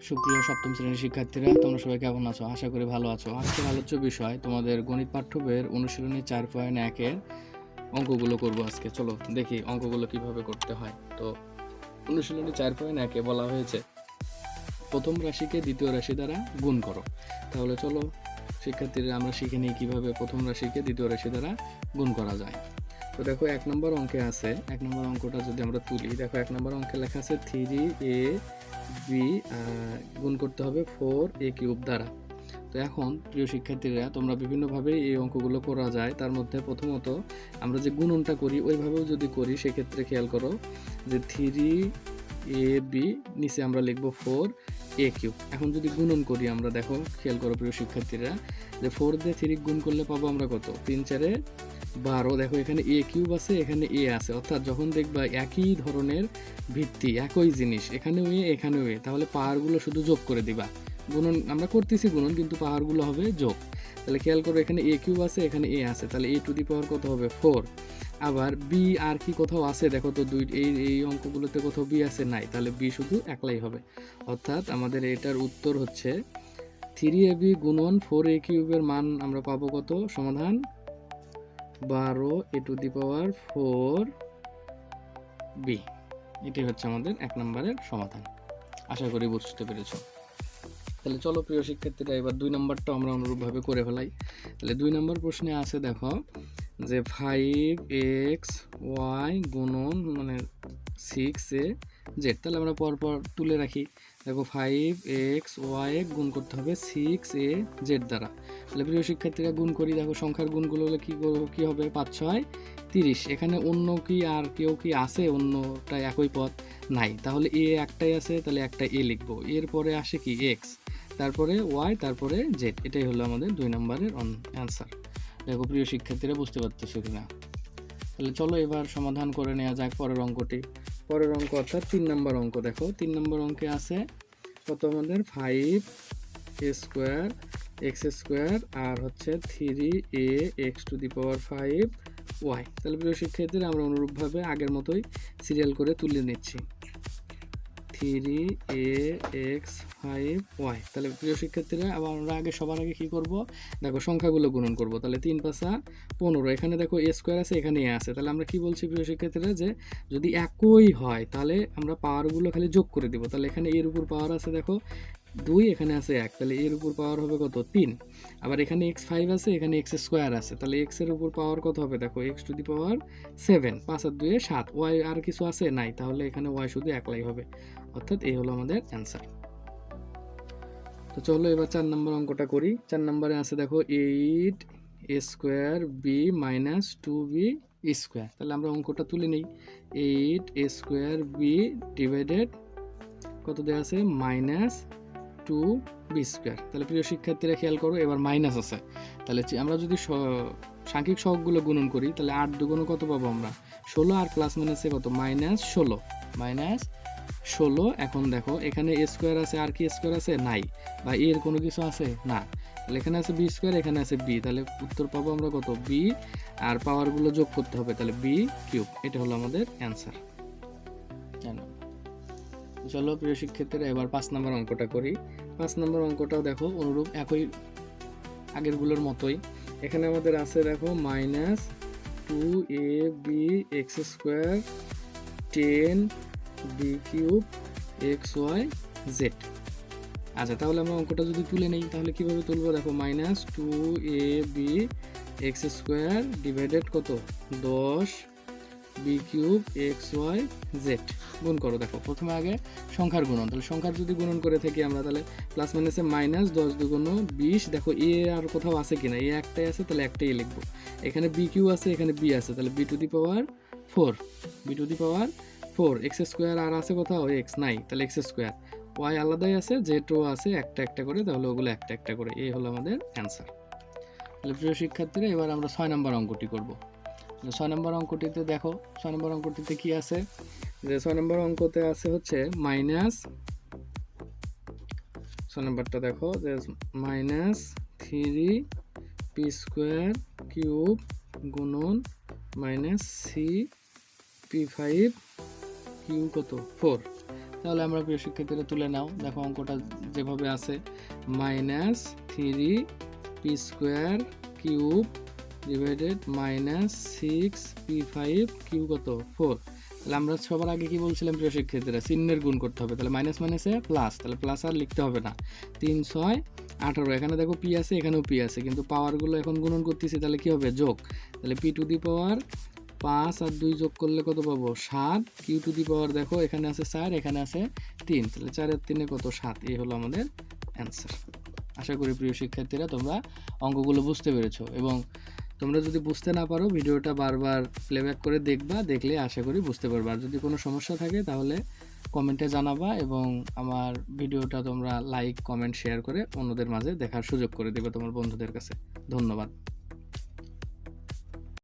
সুপ্রিয় সপ্তম শ্রেণীর শিক্ষার্থীরা, তোমরা সবাই কেমন আছো? আশা করি ভালো আছো। আজকের আলোচ্য বিষয় তোমাদের গণিত পাঠ্য বইয়ের অনুশীলনী 4.1-এর অঙ্কগুলো করব আজকে। চলো দেখি অঙ্কগুলো কিভাবে করতে হয়। তো অনুশীলনী 4.1-এ বলা হয়েছে প্রথম রাশিকে দ্বিতীয় রাশি দ্বারা গুণ করো। তাহলে চলো শিক্ষার্থীরা আমরা শিখে নিই কিভাবে প্রথম রাশিকে দ্বিতীয় রাশি দ্বারা গুণ করা যায়। তো দেখো 1 নম্বর অঙ্কে আছে, 1 নম্বর অঙ্কটা যদি আমরা তুলি, দেখো 1 নম্বর অঙ্কে লেখা আছে 3ab গুণ করতে হবে 4a³ দ্বারা। তো এখন প্রিয় শিক্ষার্থীরা, তোমরা বিভিন্নভাবে এই অঙ্কগুলো করা যায়। তার মধ্যে প্রথমত আমরা যে গুণনটা করি ওইভাবেও যদি করি, সেক্ষেত্রে খেয়াল করো যে 3ab নিচে আমরা লিখবো 4a³। এখন যদি গুণন করি আমরা, দেখো খেয়াল করো প্রিয় শিক্ষার্থীরা, যে 4 দিয়ে 3 গুণ করলে পাবো আমরা কত? 3×4 = 12। দেখো এখানে a³ আছে, এখানে a আছে, অর্থাৎ যখন দেখবা একই ধরনের ভিত্তি, একই জিনিস, এখানেও a এখানেও a, তাহলে পাওয়ারগুলো শুধু যোগ করে দিবা। গুণন আমরা করতেছি গুণন, কিন্তু পাওয়ারগুলো হবে যোগ। তাহলে খেয়াল করো এখানে a³ আছে, এখানে a আছে, তাহলে a⁴ কত হবে? 4। আবার b আর কি কোথাও আছে? দেখো তো এই অঙ্কগুলোতে কোথাও b আছে? নাই, তাহলে b শুধু একলাই হবে। অর্থাৎ আমাদের এটার উত্তর হচ্ছে 3ab গুণন 4a³ এর মান আমরা পাবো কত? সমাধান 12a⁴b। এটাই হচ্ছে আমাদের 1 নম্বরের সমাধান। আশা করি বুঝতে পেরেছো। তাহলে চলো প্রিয় শিক্ষার্থীরা, এবার 2 নম্বরটা আমরা অনুরূপভাবে করে ফেলাই। তাহলে 2 নম্বর প্রশ্নে আছে দেখো যে 5xy গুণন মানে 6az। তাহলে আমরা পরপর তুলে রাখি। দেখো 5xy গুণ করতে হবে 6az দ্বারা। তাহলে প্রিয় শিক্ষার্থীরা গুণ করি। দেখো সংখ্যার গুণগুলো হলে কি হবে? 5 6 30। এখানে অন্য কি আর কেউ কি আছে? অন্যটা একই পদ নাই, তাহলে a একটাই আছে, তাহলে একটা a লিখবো। এরপরে আসে কি? x, তারপরে y, তারপরে z। এটাই হলো আমাদের 2 নম্বরের অ্যান্সার। দেখো প্রিয় শিক্ষার্থীরা, বুঝতে পারতেছো কিনা? তাহলে চলো এবার সমাধান করে নেওয়া যাক পরের অঙ্কটি। পরের অঙ্ক অর্থাৎ 3 নম্বর অঙ্ক। দেখো 3 নম্বর অঙ্কে আছে কত আমাদের? 5a² x² আর হচ্ছে 3ax⁵y। তাহলে প্রিয় শিক্ষার্থীরা, আমরা অনুরূপভাবে আগের মতোই সিরিয়াল করে তুলে নিচ্ছি 3ax5y। তাহলে প্রিয় শিক্ষার্থীরা, আবার আমরা সবার আগে কি করব? দেখো সংখ্যাগুলো গুণন করব। তাহলে 3 × 5 = 15। এখানে দেখো a² আছে, এখানে a আছে, তাহলে আমরা কি বলছি প্রিয় শিক্ষার্থীরা, যে যদি একই হয় তাহলে আমরা পাওয়ারগুলো খালি যোগ করে দিব। তাহলে এখানে এর উপর পাওয়ার আছে দেখো 2, এখানে আছে 1, তাহলে এর উপর পাওয়ার হবে কত? 3। আবার এখানে x5 আছে, এখানে x² আছে, তাহলে x এর উপর পাওয়ার কত হবে? দেখো x⁷ 7, 5 আর 2 = 7। y আর কিছু আছে? নাই, তাহলে এখানে y শুধু একলাই হবে। অর্থাৎ এই হলো আমাদের অ্যান্সার। তো চলো এবার 4 নম্বর অঙ্কটা করি। 4 নম্বরে আছে দেখো 8a² b - 2b²। তাহলে আমরা অঙ্কটা তুলে নিই। 8a² b ডিভাইডেড কত দেওয়া আছে? -2b²। তাহলে প্রিয় শিক্ষার্থীরা খেয়াল করো, এবার মাইনাস আছে। তাহলে আমরা যদি সাংখ্যিক সহগগুলো গুণন করি, তাহলে 8 দুগুণে কত পাবো আমরা? 16। আর প্লাস মাইনাসে কত? -16। এখন দেখো এখানে a² আছে, আর কি স্কোয়ার আছে? নাই। বা এর কোনো কিছু আছে? না। তাহলে এখানে আছে b², এখানে আছে b, তাহলে উত্তর পাবো আমরা কত? b। আর পাওয়ারগুলো যোগ করতে হবে, তাহলে b³। এটা হলো আমাদের অ্যান্সার। চলো প্রিয় শিক্ষার্থীরা, এবার 5 নম্বর অঙ্কটা করি। 5 নম্বর অঙ্কটাও দেখো অনুরূপ একই আগেরগুলোর মতোই। এখানে আমাদের আছে দেখো -2abx² 10b³ xyz। আচ্ছা, তাহলে আমরা অঙ্কটা যদি তুলে নেই, তাহলে কিভাবে তুলবো? দেখো -2abx² ডিভাইডেড কত? 10b³ xyz গুণ করো। দেখো প্রথমে আগে সংখ্যার গুণন। তাহলে সংখ্যার যদি গুণন করে থাকি আমরা, তাহলে প্লাস মাইনাসে -10 দুগুণ 20। দেখো এ আর কোথাও আছে কিনা? এ একটাই আছে, তাহলে একটাই লিখবো। এখানে bq আছে, এখানে b আছে, তাহলে b⁴ x² আর আছে কোথাও? x নাই, তাহলে x²। y আলাদাই আছে, z-ও আছে, একটা একটা করে, তাহলে ওগুলো একটা একটা করে। এই হলো আমাদের অ্যান্সার। তাহলে প্রিয় শিক্ষার্থীরা, এবার আমরা 6 নম্বর অঙ্কটি করব। 6 নম্বর অঙ্কটিতে দেখো, 6 নম্বর অঙ্কটিতে কি আছে? যে 6 নম্বর অঙ্কতে আছে হচ্ছে -6 নম্বরটা দেখো যে -3p² গুণন -cp5q কত? 4। তাহলে আমরা প্রিয় শিক্ষার্থীরা তুলে নাও। দেখো অঙ্কটা যেভাবে আছে, -3p² cube divided -6p5 Q কত 4। তাহলে আমরা সবার আগে কি বলছিলাম প্রিয় শিক্ষার্থীরা, চিহ্নের গুণ করতে হবে। তাহলে মাইনাস মাইনাসে প্লাস, তাহলে প্লাস আর লিখতে হবে না। 3 6 18, এখানে দেখো পি আছে, এখানেও পি আছে, কিন্তু পাওয়ারগুলো এখন গুণন করতেছি, তাহলে কি হবে যোগ। তাহলে p⁴ 5 আর 2 যোগ করলে কত পাবো 7। q⁴ দেখো এখানে আছে 4, এখানে আছে 3, তাহলে 4 আর 3 কত 7। এই হলো আমাদের অ্যান্সার। আশা করি প্রিয় শিক্ষার্থীরা তোমরা অঙ্কগুলো বুঝতে পেরেছো, এবং তোমরা যদি বুঝতে না পারো ভিডিওটা বারবার প্লেব্যাক করে দেখবা, দেখলে আশা করি বুঝতে পারবা। আর যদি কোনো সমস্যা থাকে তাহলে কমেন্টে জানাবা, এবং আমার ভিডিওটা তোমরা লাইক কমেন্ট শেয়ার করে অন্যদের মাঝে দেখার সুযোগ করে দেবে তোমার বন্ধুদের কাছে। ধন্যবাদ।